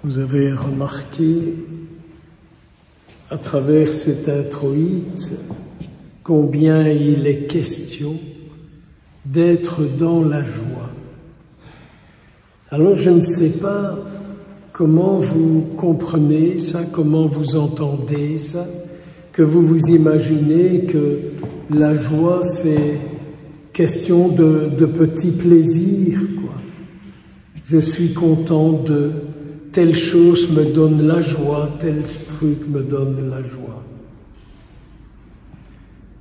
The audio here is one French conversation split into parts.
Vous avez remarqué à travers cet introïte combien il est question d'être dans la joie. Alors je ne sais pas comment vous comprenez ça, comment vous entendez ça, que vous vous imaginez que la joie c'est question de petits plaisirs, quoi. Je suis content de telle chose me donne la joie, tel truc me donne la joie.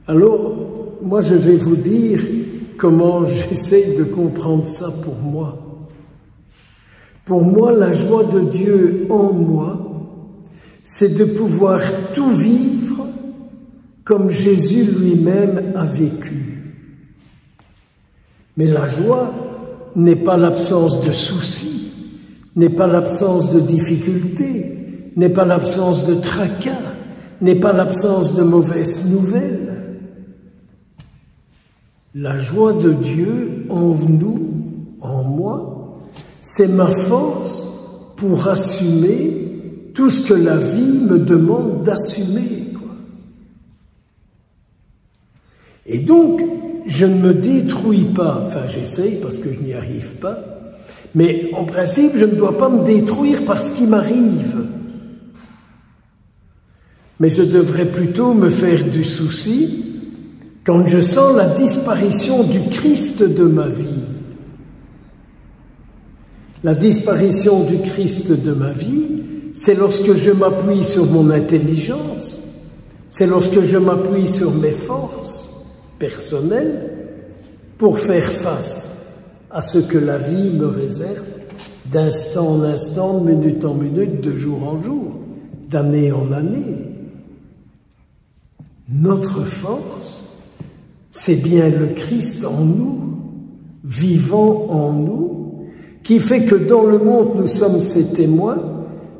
Alors, moi je vais vous dire comment j'essaye de comprendre ça pour moi. Pour moi, la joie de Dieu en moi, c'est de pouvoir tout vivre comme Jésus lui-même a vécu. Mais la joie n'est pas l'absence de soucis, n'est pas l'absence de difficultés, n'est pas l'absence de tracas, n'est pas l'absence de mauvaises nouvelles. La joie de Dieu en nous, en moi, c'est ma force pour assumer tout ce que la vie me demande d'assumer, quoi. Et donc, je ne me détruis pas, enfin j'essaye parce que je n'y arrive pas, mais en principe, je ne dois pas me détruire par ce qui m'arrive. Mais je devrais plutôt me faire du souci quand je sens la disparition du Christ de ma vie. La disparition du Christ de ma vie, c'est lorsque je m'appuie sur mon intelligence, c'est lorsque je m'appuie sur mes forces personnelles pour faire face à ce que la vie me réserve d'instant en instant, de minute en minute, de jour en jour, d'année en année. Notre force, c'est bien le Christ en nous, vivant en nous, qui fait que dans le monde nous sommes ses témoins,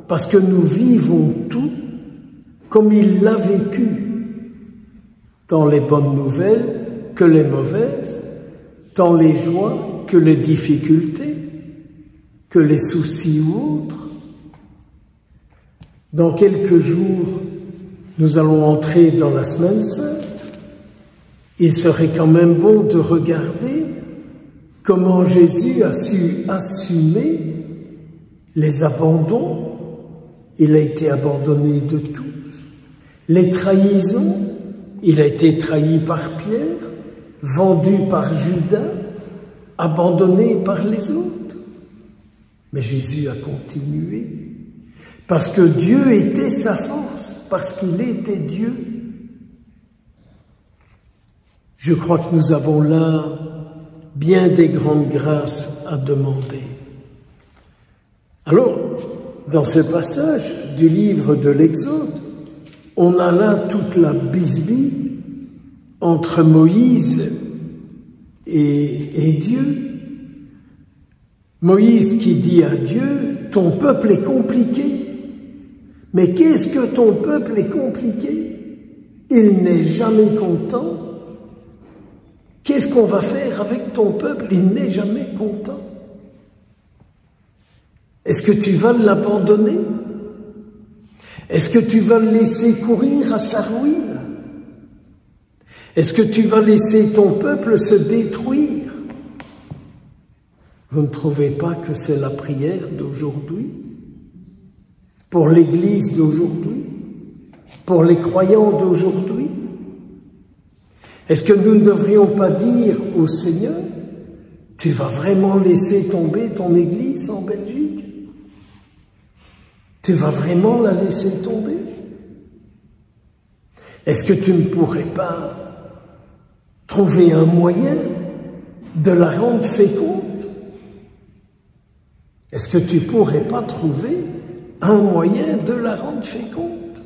parce que nous vivons tout comme il l'a vécu, tant les bonnes nouvelles que les mauvaises, tant les joies que les difficultés, que les soucis ou autres. Dans quelques jours, nous allons entrer dans la Semaine Sainte. Il serait quand même bon de regarder comment Jésus a su assumer les abandons. Il a été abandonné de tous. Les trahisons, il a été trahi par Pierre, vendu par Judas, abandonné par les autres. Mais Jésus a continué, parce que Dieu était sa force, parce qu'il était Dieu. Je crois que nous avons là bien des grandes grâces à demander. Alors, dans ce passage du livre de l'Exode, on a là toute la bisbille entre Moïse et Dieu. Moïse qui dit à Dieu, ton peuple est compliqué. Mais qu'est-ce que ton peuple est compliqué? Il n'est jamais content. Qu'est-ce qu'on va faire avec ton peuple? Il n'est jamais content. Est-ce que tu vas l'abandonner? Est-ce que tu vas le laisser courir à sa ruine? Est-ce que tu vas laisser ton peuple se détruire? Vous ne trouvez pas que c'est la prière d'aujourd'hui? Pour l'Église d'aujourd'hui? Pour les croyants d'aujourd'hui? Est-ce que nous ne devrions pas dire au Seigneur, tu vas vraiment laisser tomber ton Église en Belgique? Tu vas vraiment la laisser tomber? Est-ce que tu ne pourrais pas trouver un moyen de la rendre féconde? Est-ce que tu pourrais pas trouver un moyen de la rendre féconde?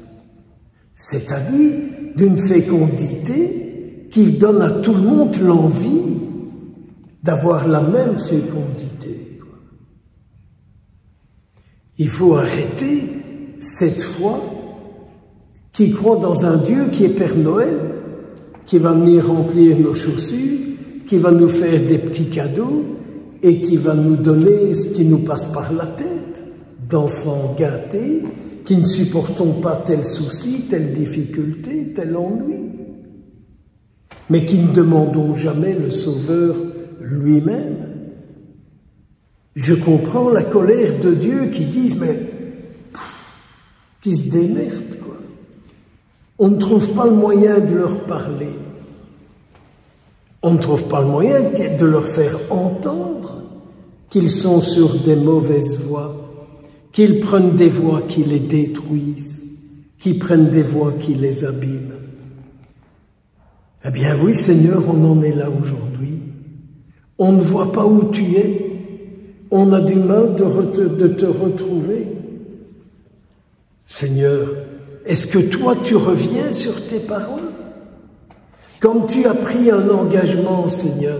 C'est-à-dire d'une fécondité qui donne à tout le monde l'envie d'avoir la même fécondité. Il faut arrêter cette foi qui croit dans un Dieu qui est Père Noël, qui va venir remplir nos chaussures, qui va nous faire des petits cadeaux et qui va nous donner ce qui nous passe par la tête. d'enfants gâtés qui ne supportons pas tel souci, telle difficulté, tel ennui, mais qui ne demandons jamais le Sauveur lui-même. Je comprends la colère de Dieu qui disent, mais qui se démerdent, quoi. On ne trouve pas le moyen de leur parler. On ne trouve pas le moyen de leur faire entendre qu'ils sont sur des mauvaises voies, qu'ils prennent des voies qui les détruisent, qu'ils prennent des voies qui les abîment. Eh bien oui, Seigneur, on en est là aujourd'hui. On ne voit pas où tu es. On a du mal de te retrouver. Seigneur, est-ce que toi, tu reviens sur tes paroles? Comme tu as pris un engagement, Seigneur,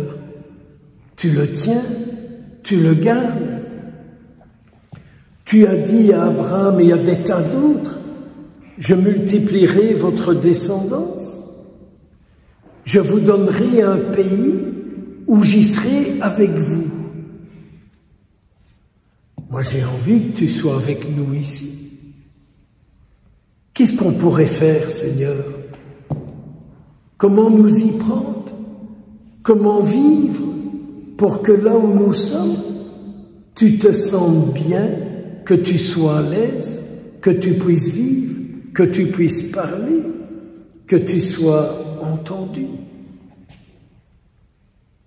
tu le tiens, tu le gardes. Tu as dit à Abraham et à des tas d'autres, je multiplierai votre descendance. Je vous donnerai un pays où j'y serai avec vous. Moi, j'ai envie que tu sois avec nous ici. Qu'est-ce qu'on pourrait faire, Seigneur? Comment nous y prendre? Comment vivre pour que là où nous sommes, tu te sentes bien, que tu sois à l'aise, que tu puisses vivre, que tu puisses parler, que tu sois entendu?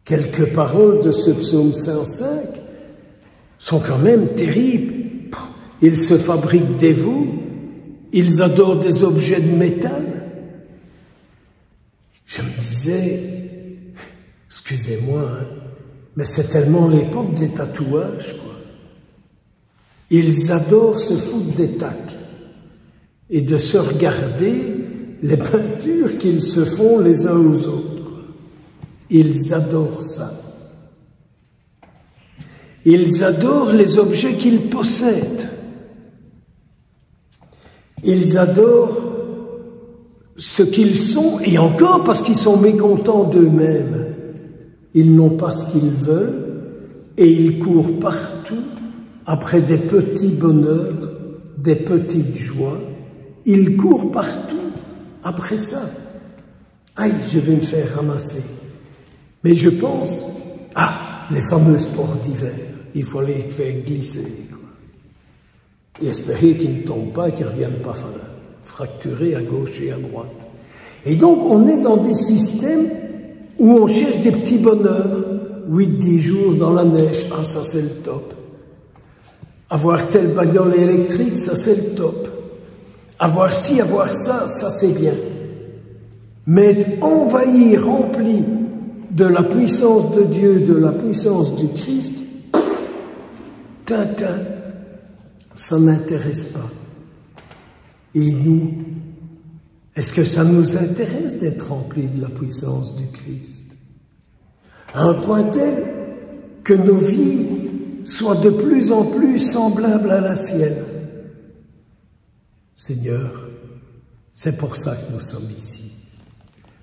Quelques paroles de ce psaume 105 sont quand même terribles. Ils se fabriquent des veaux, ils adorent des objets de métal. Je me disais, excusez-moi, hein, mais c'est tellement l'époque des tatouages, quoi. Ils adorent se foutre des tacs et de se regarder les peintures qu'ils se font les uns aux autres, quoi. Ils adorent ça. Ils adorent les objets qu'ils possèdent. Ils adorent ce qu'ils sont, et encore parce qu'ils sont mécontents d'eux-mêmes. Ils n'ont pas ce qu'ils veulent, et ils courent partout après des petits bonheurs, des petites joies. Ils courent partout après ça. Aïe, je vais me faire ramasser. Mais je pense, les fameux sports d'hiver, il faut les faire glisser, quoi. Et espérer qu'ils ne tombent pas, qu'ils ne reviennent pas fracturés à gauche et à droite. Et donc, on est dans des systèmes où on cherche des petits bonheurs, 8-10 jours dans la neige, ça c'est le top. Avoir telle bagnole électrique, ça c'est le top. Avoir ci, avoir ça, ça c'est bien. Mais être envahi, rempli de la puissance de Dieu, de la puissance du Christ, Tintin, ça n'intéresse pas. Et nous, est-ce que ça nous intéresse d'être remplis de la puissance du Christ? À un point tel que nos vies soient de plus en plus semblables à la sienne. Seigneur, c'est pour ça que nous sommes ici.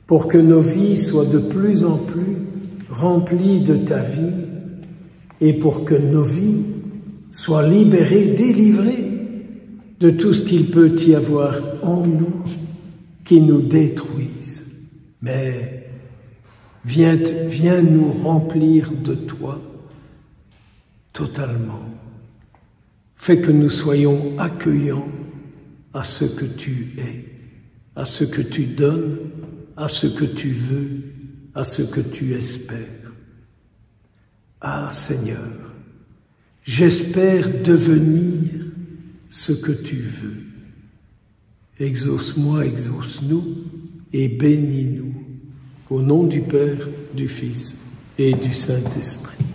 Pour que nos vies soient de plus en plus remplies de ta vie et pour que nos vies soient libérées, délivrées de tout ce qu'il peut y avoir en nous qui nous détruise. Mais viens nous remplir de toi totalement. Fais que nous soyons accueillants à ce que tu es, à ce que tu donnes, à ce que tu veux, à ce que tu espères. Ah Seigneur, j'espère devenir ce que tu veux. Exauce-moi, exauce-nous et bénis-nous. Au nom du Père, du Fils et du Saint-Esprit.